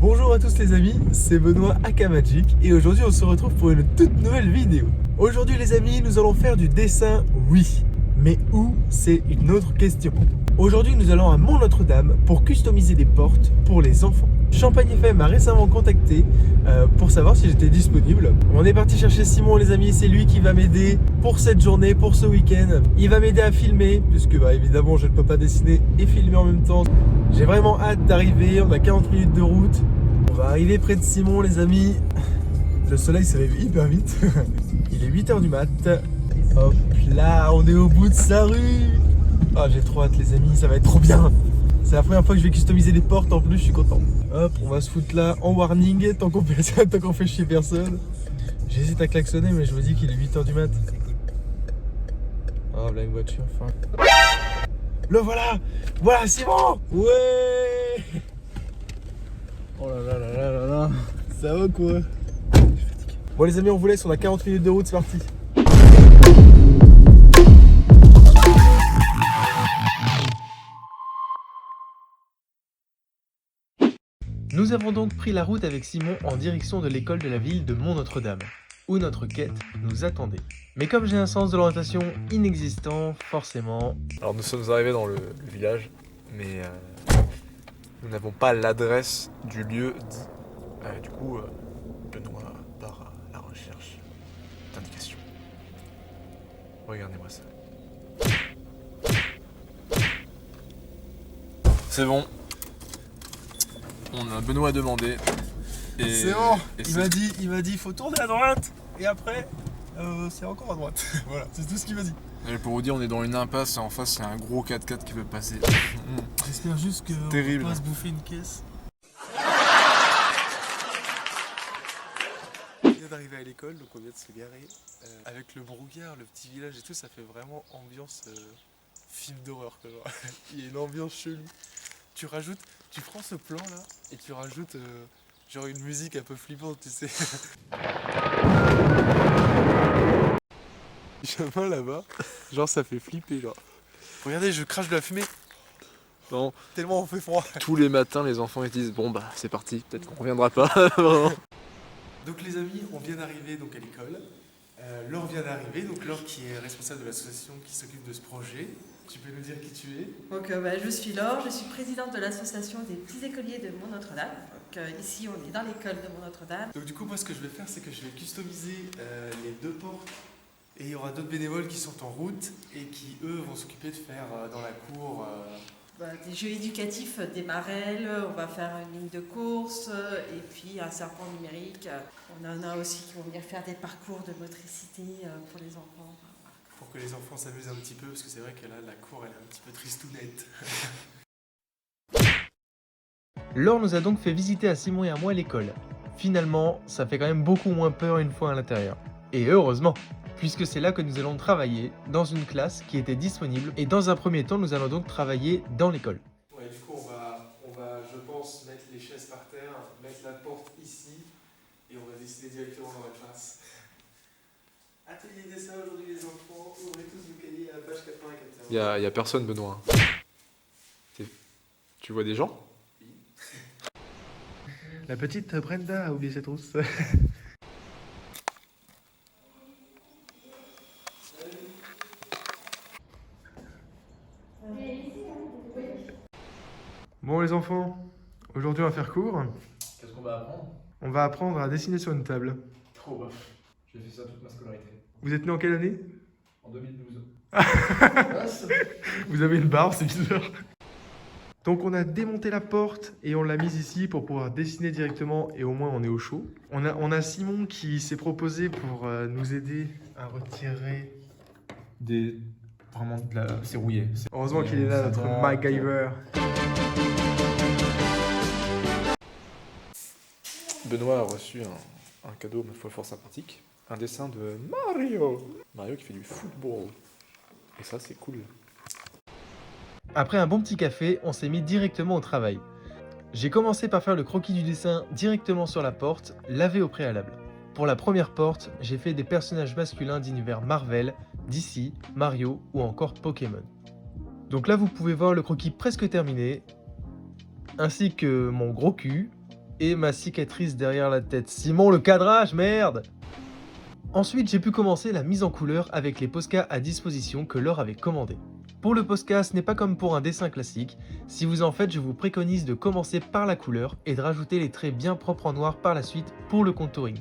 Bonjour à tous les amis, c'est Benoît Akamagic et aujourd'hui on se retrouve pour une toute nouvelle vidéo. Aujourd'hui les amis, nous allons faire du dessin, oui, mais où, c'est une autre question. Aujourd'hui nous allons à Mont-Notre-Dame pour customiser des portes pour les enfants. Champagne FM m'a récemment contacté pour savoir si j'étais disponible. On est parti chercher Simon les amis, c'est lui qui va m'aider pour cette journée, pour ce week-end. Il va m'aider à filmer, puisque évidemment je ne peux pas dessiner et filmer en même temps. J'ai vraiment hâte d'arriver, on a 40 minutes de route. On va arriver près de Simon les amis. Le soleil se réveille hyper vite. Il est 8h du mat. Hop là, on est au bout de sa rue. Ah j'ai trop hâte les amis, ça va être trop bien. C'est la première fois que je vais customiser les portes, en plus je suis content. Hop, on va se foutre là en warning tant qu'on fait chier personne. J'hésite à klaxonner mais je me dis qu'il est 8h du mat. Oh là une voiture, enfin. Le voilà. Voilà Simon. Ouais. Oh là là là là là là. Ça va quoi? Bon les amis on vous laisse, on a 40 minutes de route, c'est parti. Nous avons donc pris la route avec Simon en direction de l'école de la ville de Mont-Notre-Dame, où notre quête nous attendait. Mais comme j'ai un sens de l'orientation inexistant, forcément... Alors nous sommes arrivés dans le village, mais nous n'avons pas l'adresse du lieu dit. Du coup, Benoît part à la recherche d'indications. Regardez-moi ça. C'est bon. Benoît a demandé. Et C'est bon, et il m'a dit faut tourner à droite et après c'est encore à droite. Voilà, c'est tout ce qu'il m'a dit. Et pour vous dire, on est dans une impasse et en face il y a un gros 4x4 qui veut passer. J'espère juste qu'on terrible. va pas se bouffer une caisse. On vient d'arriver à l'école, donc on vient de se garer. Avec le brouillard, le petit village et tout, ça fait vraiment ambiance film d'horreur quoi. Genre. Il y a une ambiance chelou. Tu prends ce plan là et tu rajoutes genre une musique un peu flippante, tu sais. Chemin là-bas, genre ça fait flipper genre. Regardez, je crache de la fumée. Non. Tellement on fait froid. Tous les matins, les enfants ils disent bon bah c'est parti, peut-être qu'on reviendra pas. Donc les amis, on vient d'arriver donc à l'école. Laure vient d'arriver, donc Laure qui est responsable de l'association qui s'occupe de ce projet. Tu peux nous dire qui tu es? Donc, je suis Laure, je suis présidente de l'association des petits écoliers de Mont-Notre-Dame. Donc, ici, on est dans l'école de Mont-Notre-Dame. Donc du coup, moi ce que je vais faire, c'est que je vais customiser les deux portes. Et il y aura d'autres bénévoles qui sont en route et qui, eux, vont s'occuper de faire dans la cour... Des jeux éducatifs, des marelles, on va faire une ligne de course et puis un serpent numérique. On en a aussi qui vont venir faire des parcours de motricité pour les enfants. Pour que les enfants s'amusent un petit peu, parce que c'est vrai que là, la cour, elle est un petit peu tristounette. Laure nous a donc fait visiter à Simon et à moi l'école. Finalement, ça fait quand même beaucoup moins peur une fois à l'intérieur. Et heureusement, puisque c'est là que nous allons travailler, dans une classe qui était disponible, et dans un premier temps, nous allons donc travailler dans l'école. Ouais, du coup, on va, je pense, mettre les chaises par terre, mettre la porte ici, et on va dessiner directement dans la classe. Atelier dessin aujourd'hui les enfants, ouvrez tous vos cahiers à la page 94. Y a personne, Benoît. Tu vois des gens? La petite Brenda a oublié ses trousses. Bon les enfants, aujourd'hui on va faire court. Qu'est-ce qu'on va apprendre? On va apprendre à dessiner sur une table. Trop bof. J'ai fait ça toute ma scolarité. Vous êtes né en quelle année? En 2012. Vous avez une barbe, c'est bizarre. Donc on a démonté la porte et on l'a mise ici pour pouvoir dessiner directement et au moins on est au chaud. On a Simon qui s'est proposé pour nous aider à retirer... Vraiment de la... C'est rouillé. Heureusement qu'il est là, notre MacGyver. Benoît a reçu un cadeau, ma foi, fort sympathique. Un dessin de Mario. Mario qui fait du football. Et ça, c'est cool. Après un bon petit café, on s'est mis directement au travail. J'ai commencé par faire le croquis du dessin directement sur la porte, lavé au préalable. Pour la première porte, j'ai fait des personnages masculins d'univers Marvel, DC, Mario ou encore Pokémon. Donc là vous pouvez voir le croquis presque terminé, ainsi que mon gros cul, et ma cicatrice derrière la tête. Simon, le cadrage, merde! Ensuite, j'ai pu commencer la mise en couleur avec les Posca à disposition que Laure avait commandé. Pour le Posca, ce n'est pas comme pour un dessin classique. Si vous en faites, je vous préconise de commencer par la couleur et de rajouter les traits bien propres en noir par la suite pour le contouring.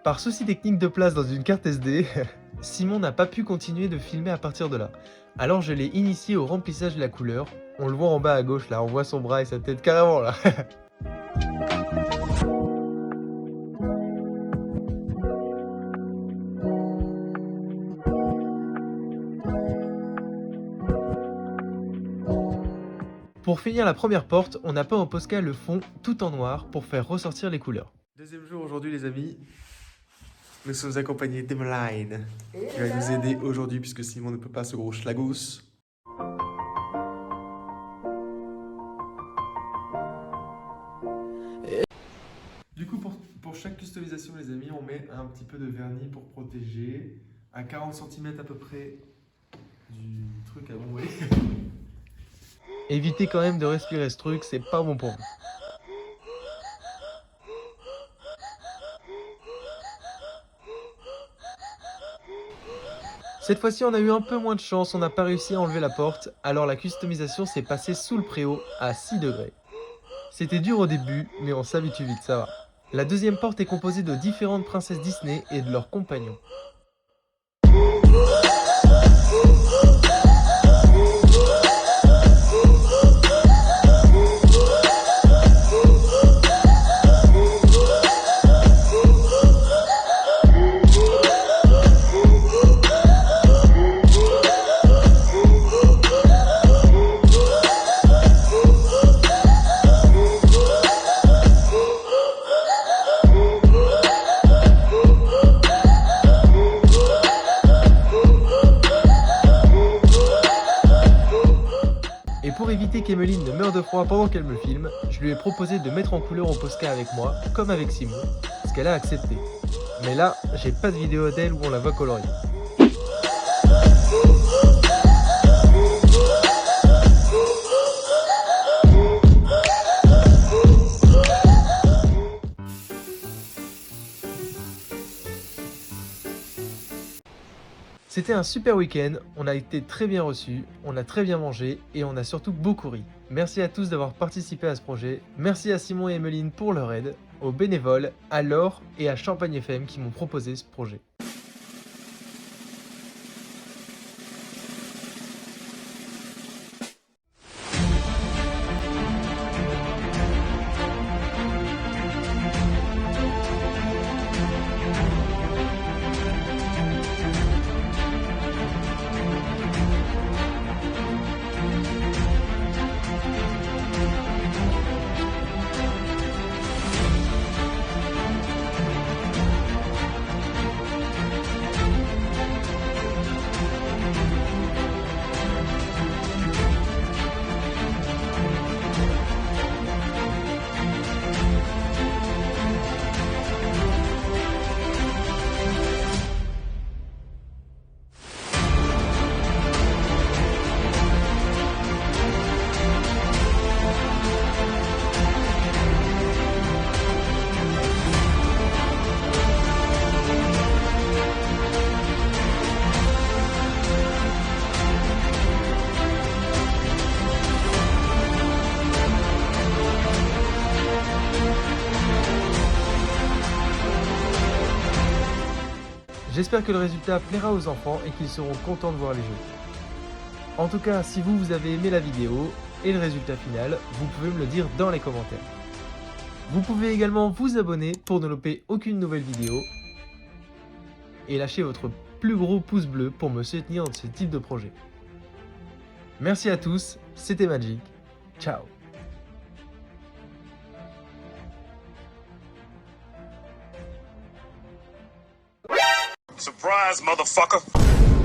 Par souci technique de place dans une carte SD, Simon n'a pas pu continuer de filmer à partir de là. Alors je l'ai initié au remplissage de la couleur. On le voit en bas à gauche là, on voit son bras et sa tête carrément là. Pour finir la première porte, on a peint au Posca le fond tout en noir pour faire ressortir les couleurs. Deuxième jour aujourd'hui les amis. Nous sommes accompagnés d'Emeline qui va nous aider aujourd'hui puisque Simon ne peut pas ce gros schlagos. Du coup pour chaque customisation les amis on met un petit peu de vernis pour protéger à 40 cm à peu près du truc à bomber. Évitez quand même de respirer ce truc, c'est pas bon pour vous. Cette fois-ci, on a eu un peu moins de chance, on n'a pas réussi à enlever la porte, alors la customisation s'est passée sous le préau à 6 degrés. C'était dur au début, mais on s'habitue vite, ça va. La deuxième porte est composée de différentes princesses Disney et de leurs compagnons. Et pour éviter qu'Emeline ne meure de froid pendant qu'elle me filme, je lui ai proposé de mettre en couleur au Posca avec moi, comme avec Simon, ce qu'elle a accepté. Mais là, j'ai pas de vidéo d'elle où on la voit colorier. C'était un super week-end, on a été très bien reçus, on a très bien mangé et on a surtout beaucoup ri. Merci à tous d'avoir participé à ce projet, merci à Simon et Emeline pour leur aide, aux bénévoles, à Laure et à Champagne FM qui m'ont proposé ce projet. J'espère que le résultat plaira aux enfants et qu'ils seront contents de voir les jeux. En tout cas, si vous avez aimé la vidéo et le résultat final, vous pouvez me le dire dans les commentaires. Vous pouvez également vous abonner pour ne louper aucune nouvelle vidéo et lâcher votre plus gros pouce bleu pour me soutenir dans ce type de projet. Merci à tous, c'était Magic, ciao. Surprise, motherfucker.